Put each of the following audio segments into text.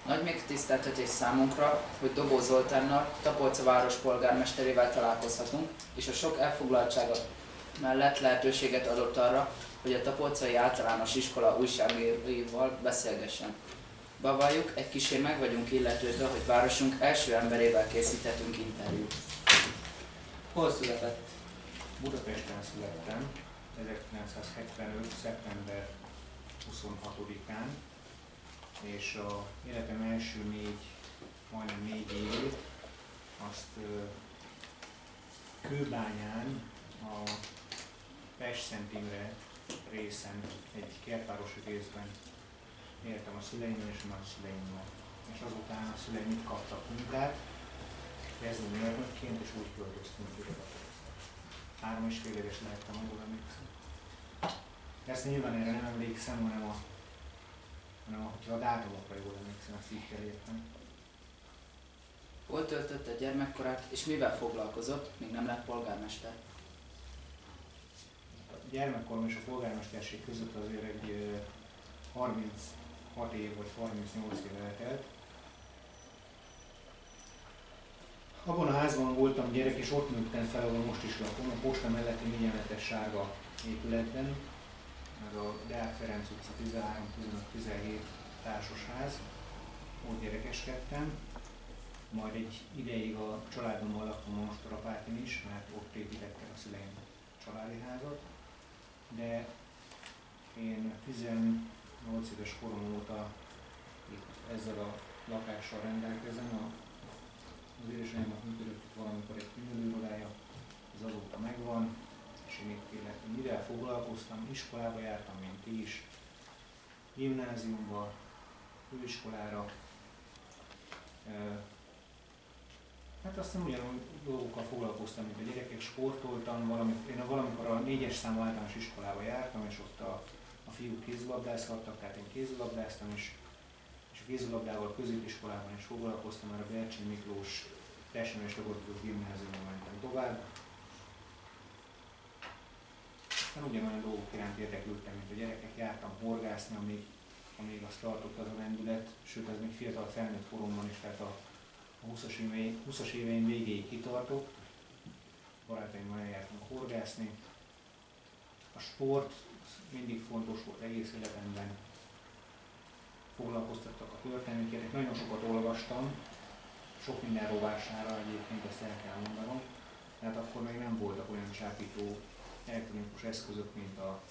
Nagy megtiszteltetés számunkra, hogy Dobó Zoltánnal, Tapolca város polgármesterével találkozhatunk, és a sok elfoglaltsága mellett lehetőséget adott arra, hogy a Tapolcai Általános Iskola újságíróival beszélgessen. Bevalljuk, egy kissé meg vagyunk illetődve, hogy városunk első emberével készíthetünk interjút. Hol született? Budapesten születtem, 1975. szeptember 26-án, és a életem első majdnem négy évét azt Kőbányán, a Pest-Szent Imre részen, egy kertvárosi részben éltem a szüleimmel és a nagyszüleimmel. És azután a szüleim itt kaptak munkát, kezdőmérnökként, és úgy költöztünk ide. 3,5 éves lehettem, ahol emlékszem. Ezt nyilván erre nem emlékszem, hanem hogyha a dátumokra jól emlékszem, azt így kell értem. Hol töltötte gyermekkorát, és mivel foglalkozott, míg nem lett polgármester? A gyermekkorom és a polgármesterség között azért egy 36 év vagy 38 év eltelt. Abban a házban voltam gyerek, és ott nőttem fel, ahol most is lakom, a posta melletti 4 emeletes sárga épületben. Ez a Deák Ferenc utca 13, 15, 17 társasház. Ott gyerekeskedtem. Majd egy ideig a családommal laktam a Mostorapátin is, mert ott építettek a szüleim családi házat. De én 18 éves korom óta itt ezzel a lakással rendelkezem. Az édesanyámnak működött itt valamikor egy könyvelőirodája, ez azóta megvan, és én itt élek. Mivel foglalkoztam, iskolába jártam, mint ti is, gimnáziumba, főiskolára. Hát aztán ugyanúgy dolgokkal foglalkoztam, mint a gyerekek, sportoltam, én valamikor a 4-es számú általános iskolába jártam, és ott a fiúk kézilabdázhattak, tehát én kézilabdáztam is, és a kézilabdával középiskolában is foglalkoztam, mert a Bercsényi Miklós Testnevelés Tagozatós Gimnáziumban mentem tovább. Aztán ugyanolyan dolgok iránt érdeklődtem, mint a gyerekek, jártam horgászni, amíg azt tartott az a lendület, sőt ez még fiatal felnőtt koromban is, tehát a 20-as éveim végéig kitartott. Barátaimmal eljártunk horgászni. A sport mindig fontos volt egész életemben. Foglalkoztattak a történelmi kérdések, nagyon sokat olvastam, sok minden rovására egyébként, ezt el kell mondanom. Tehát akkor még nem voltak olyan csábító elektronikus eszközök, mint a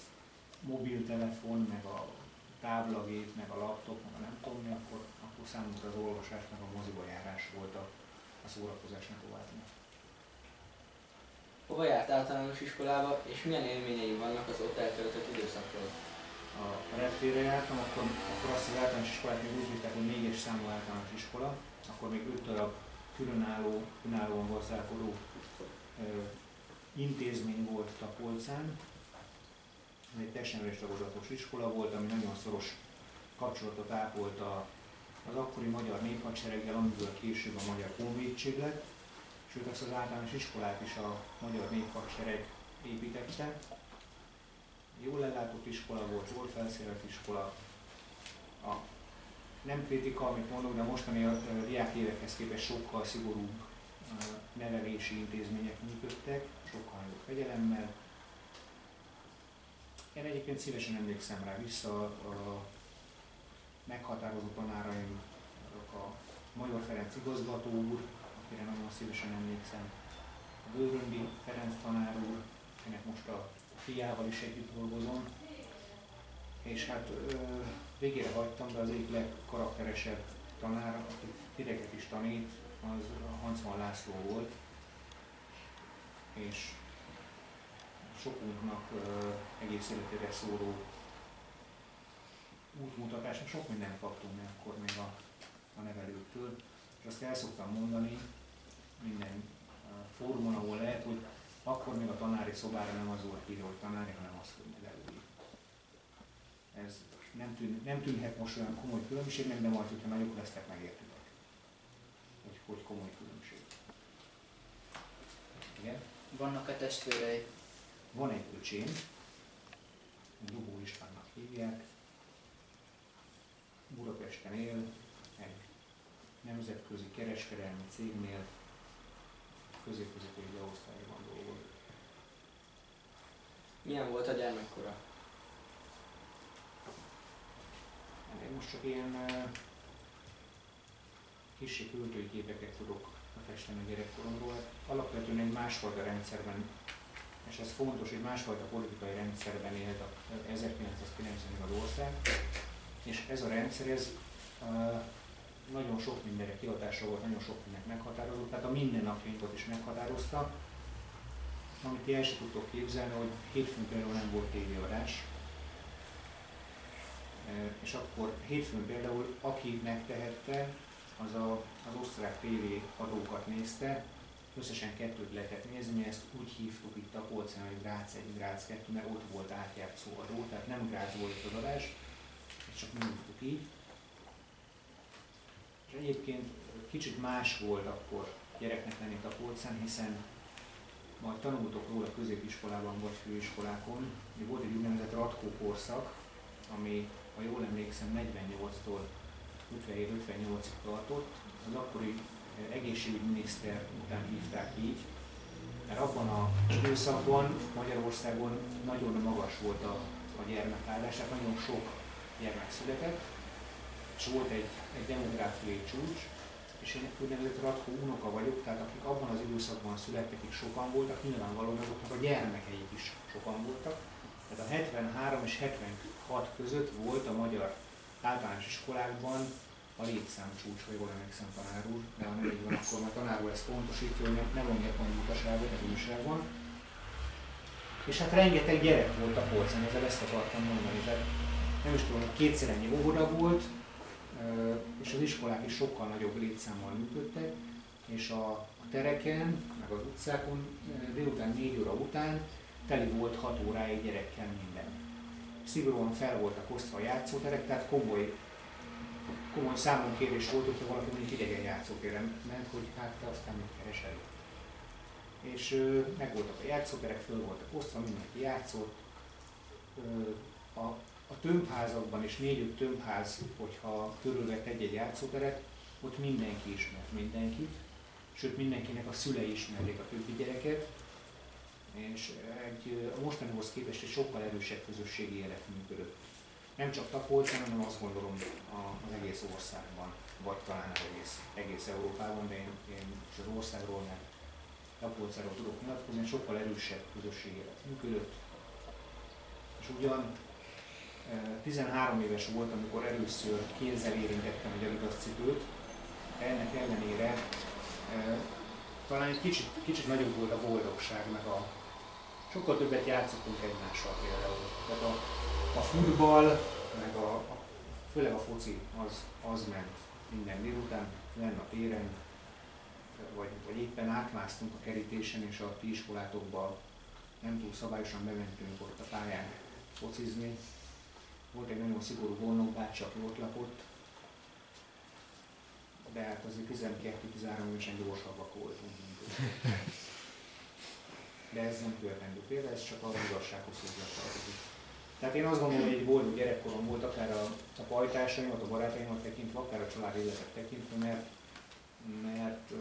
mobiltelefon, meg a táblagép, meg a laptop, meg a nem tudom mi, akkor számunkra az olvasás, meg a moziba járás volt a szórakozásnak továbbnak. Hova járt általános iskolába, és milyen élményei vannak az ott eltöltött időszakról? A reptérre jártam, akkor azt az általános iskolát még úgy vittek, hogy 4-es számú általános iskola, akkor még 5 darab különállóan gazdálkodó intézmény volt Tapolcán. Ez egy testnevelés tagozatos iskola volt, ami nagyon szoros kapcsolatot ápolt az akkori magyar néphadsereggel, amiből később a Magyar Honvédség lett, sőt azt az általános iskolát is a Magyar Néphadsereg építette. Jól ellátott iskola volt, jól felszerelt iskola. Nem kritika, amit mondok, de mostani diák évekhez képest sokkal szigorúbb nevelési intézmények működtek, sokkal jobb fegyelemmel. Én egyébként szívesen emlékszem rá vissza, a meghatározó tanáraim, a Major Ferenc igazgató úr, akire nagyon szívesen emlékszem, a Bőröndi Ferenc tanár úr, akinek most a fiával is együtt dolgozom, és hát végére hagytam, de az egyik legkarakteresebb tanár, aki titeket is tanít, az Hancman László volt, és sokunknak egész életére szóló útmutatás, sok mindent kaptunk mi akkor még a nevelőktől, és azt el szoktam mondani minden fórumon, ahol lehet, hogy akkor még a tanári szobára nem az volt írva, hogy tanári, hanem az, hogy nevelői. Ez nem tűnhet most olyan komoly különbségnek, de majd, hogyha nagyok lesztek, megértitek, hogy komoly különbség. Igen? Vannak-e testvérei? Van egy öcsém, Dubó Istvánnak hívják, Budapesten él, egy nemzetközi kereskedelmi cégnél közép-középei beosztályban dolgozott. Milyen volt a gyermekkora? Én most csak ilyen kissé költői képeket tudok festeni a gyerekkoromról. Alapvetően egy másfajta rendszerben, és ez fontos, hogy másfajta politikai rendszerben élt a 1990-ben az ország, és ez a rendszer, ez nagyon sok mindenre kihatása volt, nagyon sok mindent meghatározott, tehát a mindennapjainkat is meghatározta, amit ti el sem tudtok képzelni, hogy hétfőn például nem volt tévéadás, és akkor hétfőn például aki megtehette, az osztrák TV adókat nézte, összesen 2 lehetett nézni, ezt úgy hívtuk itt Tapolcán, hogy Grác 1, Grác 2, mert ott volt átjátszó adó, tehát nem Grác volt az adás, és csak nem hívtuk így. És egyébként kicsit más volt akkor gyereknek lenni Tapolcán, hiszen majd tanultok róla középiskolában vagy főiskolákon, volt egy úgynevezett Ratkó korszak, ami, ha jól emlékszem, 48-tól 57-58-ig tartott. Az akkori egészségügyminiszter után hívták így, mert abban az időszakban Magyarországon nagyon magas volt a gyermekállás, tehát nagyon sok gyermek született, és volt egy demográfiai csúcs, és én úgynevezett Ratkó unoka vagyok, tehát akik abban az időszakban születtek, akik sokan voltak, nyilvánvalóan azoknak a gyermekeik is sokan voltak. Tehát a 73 és 76 között volt a magyar általános iskolákban a létszám csúcs, ha jól emlékszem, tanár úr, de ha nem így van, akkor már tanár úr ezt pontosítja, hogy ne vonják meg utaságot az újságban. És hát rengeteg gyerek volt a polcán, ezzel ezt akartam mondani. Tehát nem is tudom, hogy 2-szer ennyi óvoda volt, és az iskolák is sokkal nagyobb létszámmal működtek, és a tereken, meg az utcákon délután 4 óra után teli volt 6 óráig gyerekkel minden. Szigorúan fel voltak osztva a játszóterek, tehát komoly számonkérés volt, hogyha valaki mondjuk idegen játszótéren ment, hogy hát te aztán mit keresel. És meg voltak a játszóterek, föl voltak osztva, mindenki játszott. A tömbházakban és 4-5 tömbház, hogyha körülvett egy-egy játszóteret, ott mindenki ismert mindenkit, sőt mindenkinek a szülei ismerték a többi gyereket, és a mostanihoz képest egy sokkal erősebb közösségi élet működött. Nem csak Tapolcán, hanem azt gondolom az egész országban, vagy talán az egész Európában, de én is az országról, meg Tapolcáról tudok nyilatkozni, sokkal erősebb közösségi élet működött. És ugyan 13 éves volt, amikor először kézzel érintettem egy Adidas-cipőt, ennek ellenére talán egy kicsit nagyobb volt a boldogság, meg sokkal többet játszottunk egymással például. Tehát a futball, meg főleg a foci, az ment minden délután, lenne a téren, vagy éppen átmásztunk a kerítésen, és a ti iskolátokba nem túl szabályosan bementünk ott a pályán focizni. Volt egy nagyon szigorú gondnokbácsi, aki ott lakott, de hát azért 12-13 évesen gyorsabbak voltunk. De ez nem követendő példa, ez csak az igazsághoz tartozik. Tehát én azt gondolom, hogy egy boldog gyerekkorom volt, akár a pajtásaimat, a barátaimat tekintve, akár a család életet tekintve, mert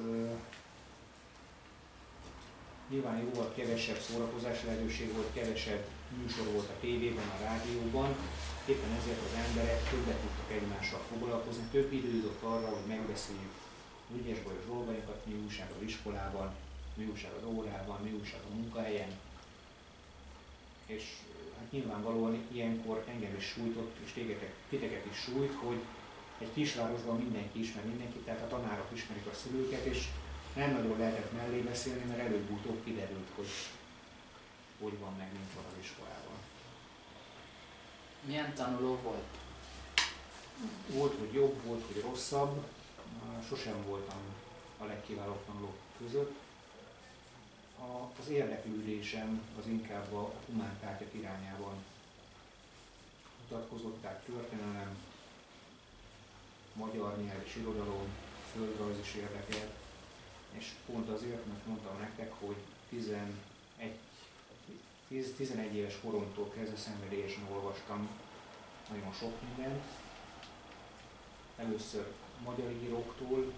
nyilván jóval kevesebb szórakozási lehetőség volt, kevesebb műsor volt a tévében, a rádióban, éppen ezért az emberek többet tudtak egymással foglalkozni, több idő jutott arra, hogy megbeszéljük ügyes-bajos dolgainkat, mi újság az iskolában, mi újság az órában, mi újság a munkahelyen. És hát nyilvánvalóan ilyenkor engem is sújtott, és titeket is sújt, hogy egy kisvárosban mindenki ismer mindenkit, tehát a tanárok ismerik a szülőket, és nem nagyon lehetett mellé beszélni, mert előbb-utóbb kiderült, hogy van meg, mint van az iskolában. Milyen tanuló volt? Volt, hogy jobb, volt, hogy rosszabb. Sosem voltam a legkiválóbb tanulók között. Az érdeklődésem az inkább a humántárgyak irányában mutatkozott, tehát történelem, magyar nyelv és irodalom, földrajz is érdekelt, és pont azért, mert mondtam nektek, hogy 11 éves koromtól kezdve szenvedélyesen olvastam nagyon sok mindent, először magyar íróktól,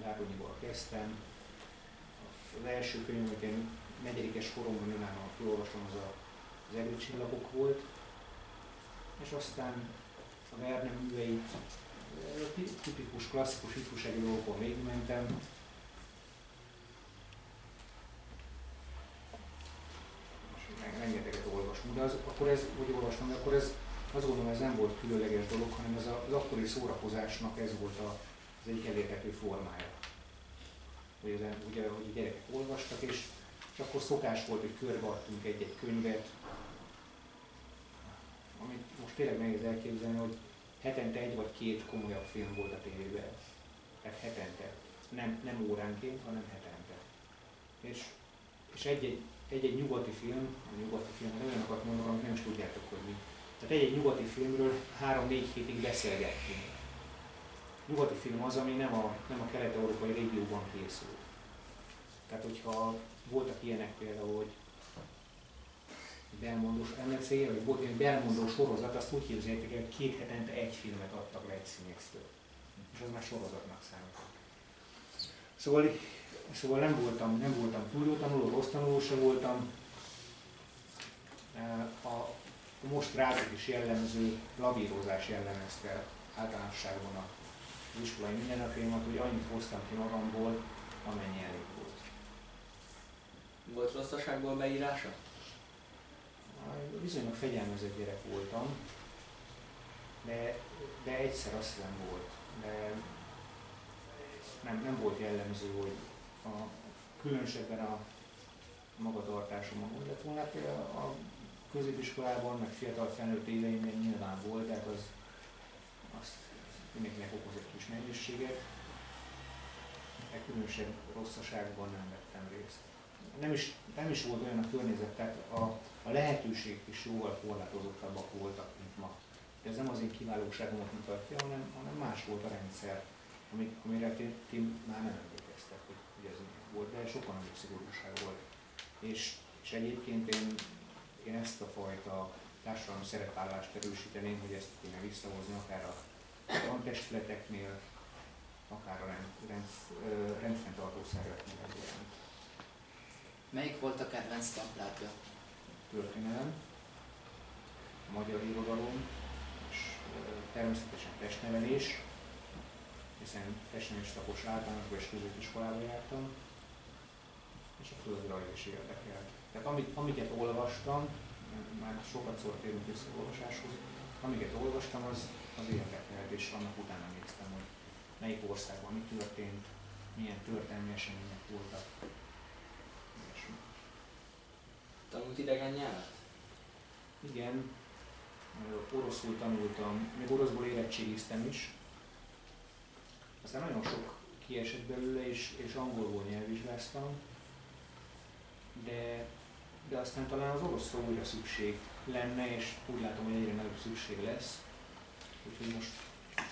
Gárdonyival kezdtem. Az első könyv, amit én negyedikes koromban önállóan felolvastam, az Egri csillagok volt, és aztán a Verne műveit, tipikus, klasszikus ifjúsági dolgokon végigmentem. Rengeteget olvastam, de akkor ez, úgy olvastam, de akkor ez, azt gondolom, ez nem volt különleges dolog, hanem ez az akkori szórakozásnak ez volt az egyik elérhető formája. Hogy a gyerekek olvastak, és akkor szokás volt, hogy körbeadtunk egy-egy könyvet, amit most tényleg nehéz elképzelni, hogy hetente egy vagy két komolyabb film volt a tévében. Tehát hetente. Nem óránként, hanem hetente. És egy-egy nyugati film, olyanokat mondok, amit nem is tudjátok, hogy mi. Tehát egy-egy nyugati filmről 3-4 hétig beszélgettünk. Nyugati film az, ami nem a kelet-európai régióban készült. Tehát, hogyha voltak ilyenek például, hogy Belmondós, ennek célja, hogy volt egy Belmondó sorozat, azt úgy képzeljétek el, hogy 2 hetente egy filmet adtak le egy színésztől. És az már sorozatnak számított. Szóval nem voltam túljótanuló, rossz tanuló se voltam. A most rátok is jellemző lavírozás jellemezte általánosságban az iskolai mindennapjaimat, hogy annyit hoztam ki magamból, amennyi elég volt. Volt rosszaságból beírása? Viszonylag fegyelmezett gyerek voltam, de egyszer azt hiszem volt. De nem volt jellemző, hogy különösebben a magatartásomon úgy lett volna. A középiskolában, meg fiatal felnőtt éveimben nyilván volt, tehát az mindenkinek okozott kis nehézséget, de különösebb rosszaságban nem vettem részt. Nem is volt olyan a környezet, tehát a lehetőségek is jóval korlátozottabbak voltak, mint ma. De ez nem az én kiválóságomat mutatja, hanem más volt a rendszer, amire ti már nem emlékeztek, hogy ez volt, de sokkal nagyobb szigorúság volt. És egyébként én ezt a fajta társadalmi szerepállást erősíteném, hogy ezt kéne visszahozni akár a tantestületeknél, akár a rendfenntartó szerveknél egyaránt. Melyik volt a kedvenc tantárgya? Történelem, magyar irodalom, és természetesen testnevelés, hiszen testnevelés szakos általánosban és középiskolában jártam, és a földrajz is érdekelt. Tehát amiket olvastam, már sokat szóval térünk vissza olvasáshoz, amiket olvastam, az érdekelt, és annak utána néztem, hogy melyik országban mi történt, milyen történelmi események voltak. Tanult idegen nyelvet? Igen, oroszul tanultam, még oroszból érettségiztem is. Aztán nagyon sok kiesett belőle, és angolból nyelvvizsgáztam, de aztán talán az oroszra újra szükség lenne, és úgy látom, hogy egyre nagyobb szükség lesz. Úgyhogy most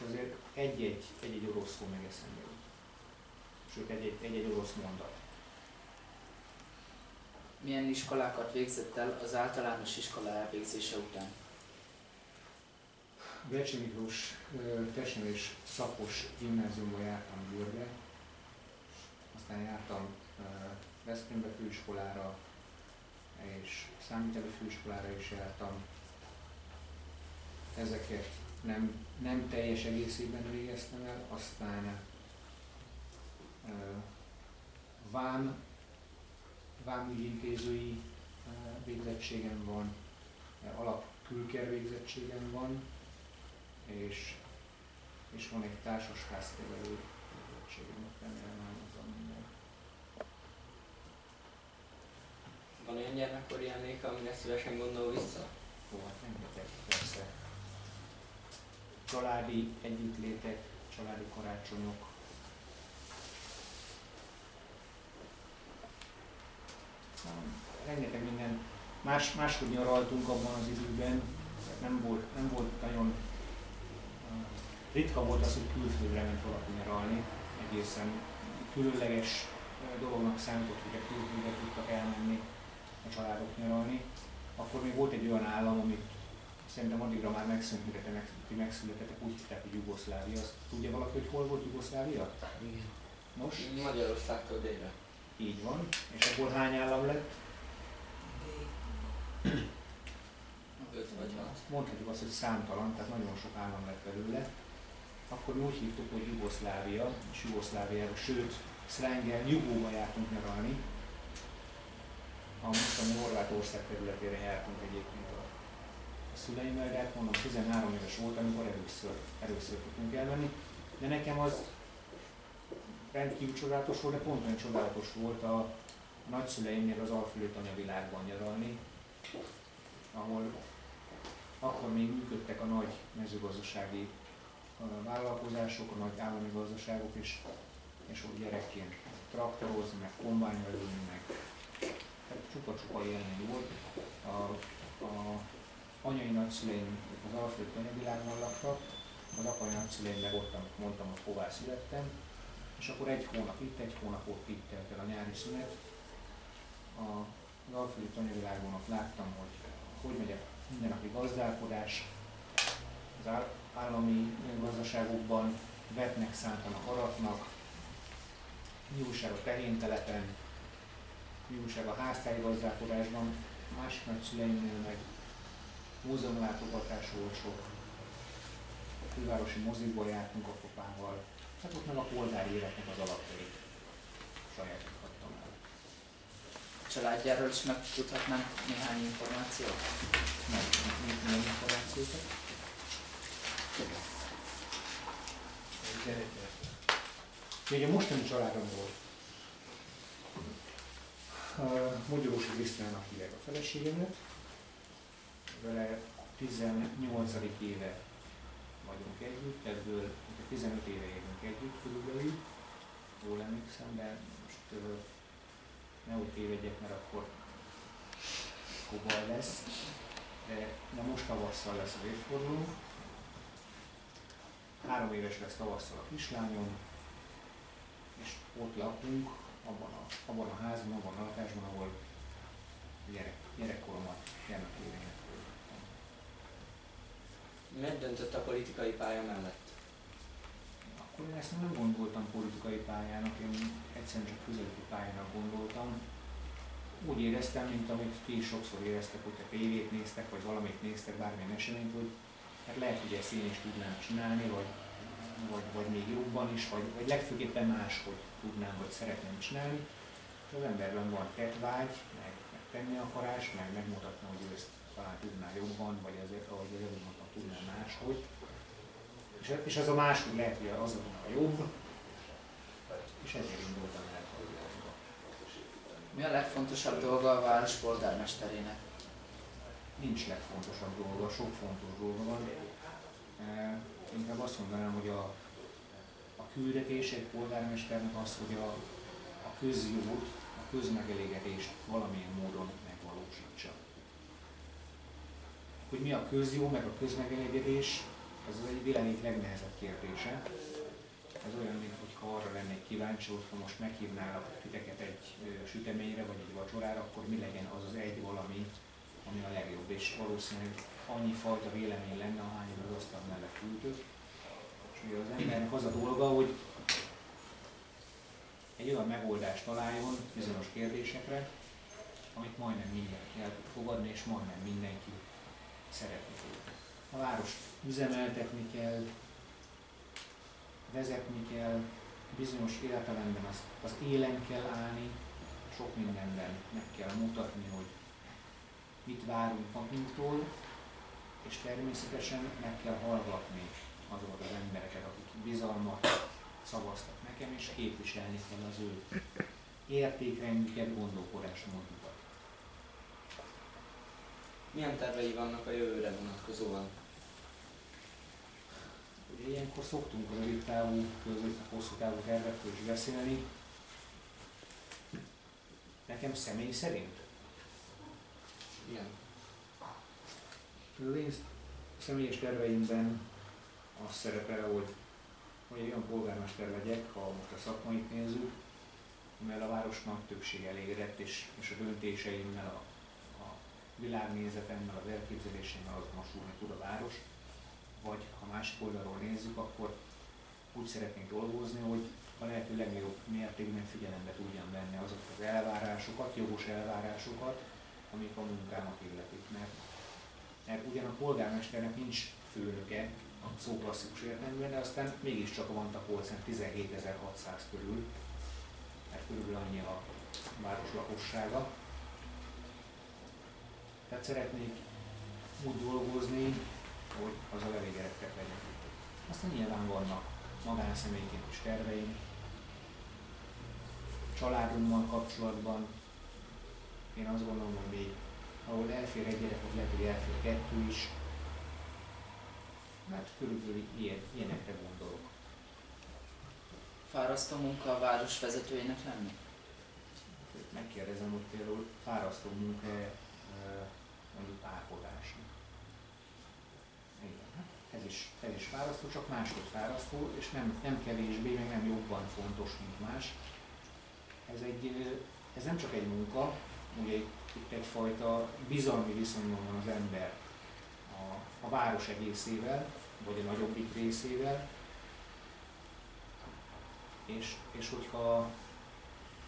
azért egy-egy orosz szó meg eszembe jut. Sőt, egy-egy orosz mondat. Milyen iskolákat végzett el az általános iskola elvégzése után? Becsi Miklós testnevelés szakos gimnáziumban jártam Győrbe, aztán jártam Veszprémbe főiskolára, és számviteli főiskolára is jártam. Ezeket nem teljes egészében végeztem el, aztán vámügyintézői végzettségem van, alapkülker végzettségem van, és van egy társasházkezelő végzettségem, remélem elmondtam minden. Van olyan gyermekkori emléke, amire szívesen gondol vissza? Hát rengeteg, persze. Családi együttlétek, családi karácsonyok. Rengeteg minden. Máshogy nyaraltunk abban az időben, nem volt nagyon ritka volt az, hogy külföldre ment valaki nyaralni. Egészen különleges dolognak számított, hogy a külföldre tudtak elmenni a családok nyaralni. Akkor még volt egy olyan állam, amit szerintem addigra már megszületettek, úgy hívták, hogy Jugoszlávia. Azt tudja valaki, hogy hol volt Jugoszlávia? Igen. Nos? Magyarországtól délre. Így van. És abból hány állam lett? 5 vagy 6. Mondhatjuk azt, hogy számtalan, tehát nagyon sok állam lett belőle. Akkor mi úgy hívtuk, hogy Jugoszlávia, és Jugoszláviába, sőt, szlengel Jugóba jártunk nyaralni. A mostani Horvátország területére jártunk egyébként a szüleimmel, de hát mondom, 13 éves volt, amikor először tudtunk elmenni. De nekem az rendkívül csodálatos volt, de pont olyan csodálatos volt a nagyszüleimnél az Alföld anyavilágban nyaralni, ahol akkor még működtek a nagy mezőgazdasági vállalkozások, a nagy állami gazdaságok, és ott gyerekként traktorozni, meg kombányra ülni, meg csupa-csupa élmény volt. A anyai nagyszüleim az Alföld anyavilágban laktak, az apai nagyszüleim meg ott, amit mondtam, hogy hová születtem, és akkor egy hónap itt, egy hónap ott itt telt el a nyári szünet. Az Alföldi anyavilágon ott láttam, hogy megy a mindennapi gazdálkodás, az állami gazdaságokban vetnek, szántanak, aratnak, mi újság a tehéntelepen, mi újság a háztáji gazdálkodásban, másik nagyszüleimnél meg múzeumlátogatás volt sok, a fővárosi mozikból jártunk a kopával, hát ott meg a polgári életnek az alapjait sajátíthattam el. A családjáról is megtudhatnánk néhány információt? Milyen információkat? Ugye a mostani családomról Magyarósi Krisztiánnak hívják a feleségemet, vele 18. éve vagyunk együtt, ebből 15 éve élünk együtt körülbelül, jól emlékszem, de most nehogy tévedjek, mert akkor baj lesz, de most tavasszal lesz az évforduló. 3 éves lesz tavasszal a kislányom, és ott lakunk, abban a házban, abban a lakásban, ahol gyerekkoromat, gyermekéveimet voltam. Miért döntött a politikai pálya mellett? Akkor én ezt nem gondoltam politikai pályának, én egyszerűen csak közéleti pályának gondoltam. Úgy éreztem, mint amit ti is sokszor éreztek, hogyha tévét néztek, vagy valamit néztek, bármilyen eseményt, hogy hát lehet, hogy ezt én is tudnám csinálni, vagy még jobban is, vagy legfőképpen máshogy tudnám, vagy szeretném csinálni. És az emberben van tettvágy, meg tenni akarás, meg megmutatni, hogy ő ezt talán tudná jobban, vagy azért, ahogy az előbb mondtam, tudná máshogy. És az a máshogy lehet, hogy az a jobb, és ezért indultam el politikába. Mi a legfontosabb dolga a város polgármesterének? Nincs legfontosabb dolga, sok fontos dolga van. Inkább azt mondanám, hogy a küldetés egy polgármesternek az, hogy a közjót, a közmegelégedést valamilyen módon megvalósítsa. Hogy mi a közjó, meg a közmegelégedés, az egy világ legnehezebb kérdése. Ez olyan, mintha arra lennék kíváncsi, hogyha most meghívnálak titeket egy süteményre vagy egy vacsorára, akkor mi legyen az az egy valami, ami a legjobb. És valószínűleg annyi fajta vélemény lenne, ahányan az asztal mellett ültök. És ugye az embernek az a dolga, hogy egy olyan megoldást találjon bizonyos kérdésekre, amit majdnem mindenki el tud fogadni, és majdnem mindenki szeretni fog. A várost üzemeltetni kell, vezetni kell, bizonyos értelemben az élen kell állni, sok mindenben meg kell mutatni, hogy mit várunk magunktól, és természetesen meg kell hallgatni azokat az embereket, akik bizalmat szavaztak nekem, és képviselni kell az ő értékrendjüket, gondolkodásmódjukat. Milyen tervei vannak a jövőre vonatkozóan? Ugye ilyenkor szoktunk a rövid távú, hosszú távú tervekről is beszélni. Nekem személy szerint? Igen. Az én személyes terveimben az szerepel, hogy egy olyan polgármester legyek, ha most a szakmait nézzük, amivel a város nagy többség elégedett, és a döntéseimmel, a világnézetemmel, az elképzelésemmel azonosulni tud a város, vagy ha másik oldalról nézzük, akkor úgy szeretnénk dolgozni, hogy a lehető legnagyobb mértékben figyelembe tudjam venni azokat az elvárásokat, jogos elvárásokat, amik a munkámat illetik. Mert ugyan a polgármesternek nincs főnöke a szó klasszikus értelemben, de aztán mégiscsak van Tapolcán 17.600 körül, mert körülbelül annyi a város lakossága. Tehát szeretnék úgy dolgozni, hogy azzal elégedettek legyek. Aztán nyilván vannak magánszemélyként is terveim, családommal kapcsolatban. Én azt gondolom, hogy még ahol elfér egy gyerek, ott lehet, hogy elfér kettő is. Hát körülbelül ilyenekre gondolok. Fárasztó munka a város vezetőjének lenni? Megkérdezem, hogy például fárasztó munka mondjuk ápolásnak. Igen, hát ez is fárasztó, csak máshogy fárasztó, és nem kevésbé, meg nem jobban fontos, mint más. Ez nem csak egy munka, ugye itt egyfajta bizalmi viszonyban van az ember a város egészével, vagy a nagyobbik részével, és hogyha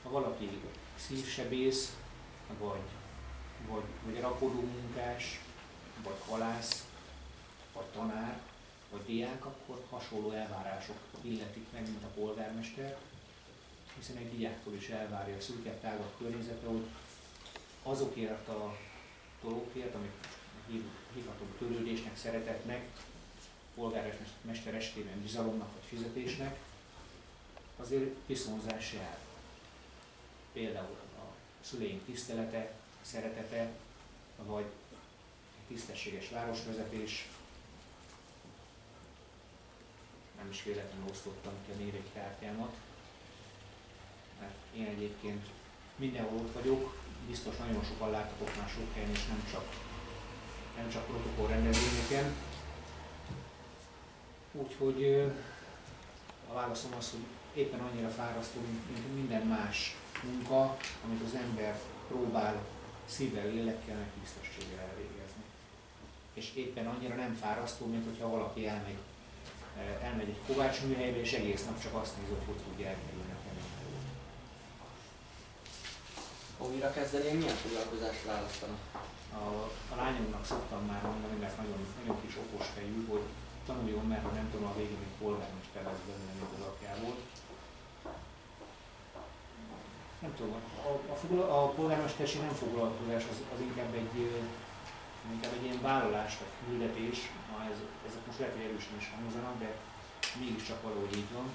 valaki szívsebész, vagy rakodó munkás, vagy halász, vagy tanár, vagy diák, akkor hasonló elvárások illetik meg, mint a polgármester, hiszen egy diáktól is elvárja a szűkebb, tágabb környezete, hogy azokért a dolgokért, amit hívhatunk törődésnek, szeretetnek, polgármester esetében bizalomnak vagy fizetésnek, azért viszonzás jár. Például a szüleink tisztelete, szeretete, vagy egy tisztességes városvezetés. Nem is véletlenül osztottam ki a névjegykártyámat, mert én egyébként mindenhol ott vagyok, biztos nagyon sokan láttatok már sok helyen, és nem csak protokollrendezvényeken. Úgyhogy a válaszom az, hogy éppen annyira fárasztó, mint minden más munka, amit az ember próbál szívvel, lélekkel, meg tisztességgel elvégezni. És éppen annyira nem fárasztó, mint hogyha valaki elmegy egy kovácsműhelybe, és egész nap csak azt néz, hogy tudja elkerülni a kemény. Ha újra kezdeném, milyen foglalkozást választanak? A lányomnak szoktam már mondani, mert nagyon, nagyon kis okos fejű, hogy tanuljon, mert ha nem tudom, a végén még polgármester lesz belőle, mint az apjából. Nem tudom, a polgármesterség nem foglalkozás, az inkább egy ilyen vállalás vagy küldetés. Ezek most lehet, hogy erősen is hangzanak, de mégiscsak valahogy így van.